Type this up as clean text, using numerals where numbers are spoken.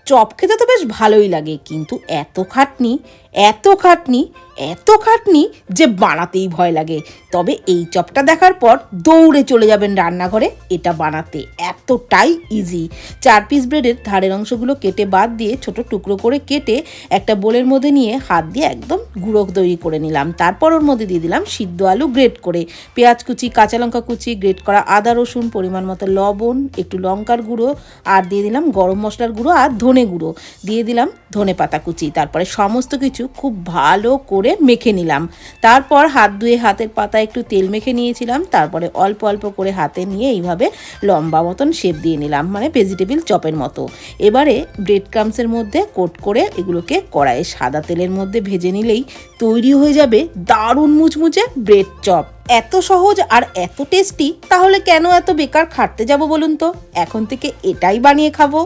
Chop খেতে তো বেশ ভালোই লাগে, কিন্তু এত খাটনি এত খাটনি এত খাটনি যে বানাতেই ভয় লাগে। তবে এই চপটা দেখার পর দৌড়ে চলে যাবেন রান্নাঘরে এটা বানাতে, এতটাই ইজি। 4 পিস ব্রেডের ধারের অংশগুলো কেটে বাদ দিয়ে ছোট টুকরো করে কেটে একটা বোলের মধ্যে নিয়ে হাত দিয়ে একদম গুঁড়ো তৈরি করে নিলাম। তারপর ওর মধ্যে দিয়ে দিলাম সিদ্ধ আলু গ্রেট করে, পেঁয়াজ কুচি, কাঁচা লঙ্কা কুচি, গ্রেট করা আদা রসুন, পরিমাণ মতো লবণ, একটু লঙ্কার গুঁড়ো, আর দিয়ে দিলাম গরম মশলার গুঁড়ো আর ধনে গুঁড়ো, দিয়ে দিলাম ধনে পাতা কুচি। তারপরে সমস্ত কিছু খুব ভালো করে মেখে নিলাম। তারপর হাত ধুয়ে হাতের পাতায় একটু তেল মেখে নিয়েছিলাম। তারপরে অল্প অল্প করে হাতে নিয়ে এইভাবে লম্বা মতন শেপ দিয়ে নিলাম, মানে ভেজিটেবিল চপের মতো। এবারে ব্রেড ক্রামসের মধ্যে কোট করে এগুলোকে কড়াইয়ে সাদা তেলের মধ্যে ভেজে নিলেই তৈরি হয়ে যাবে দারুণ মুচমুচে ব্রেড চপ। এত সহজ আর এত টেস্টি, তাহলে কেন এত বেকার খাটতে যাব বলুন তো? এখন থেকে এটাই বানিয়ে খাবো।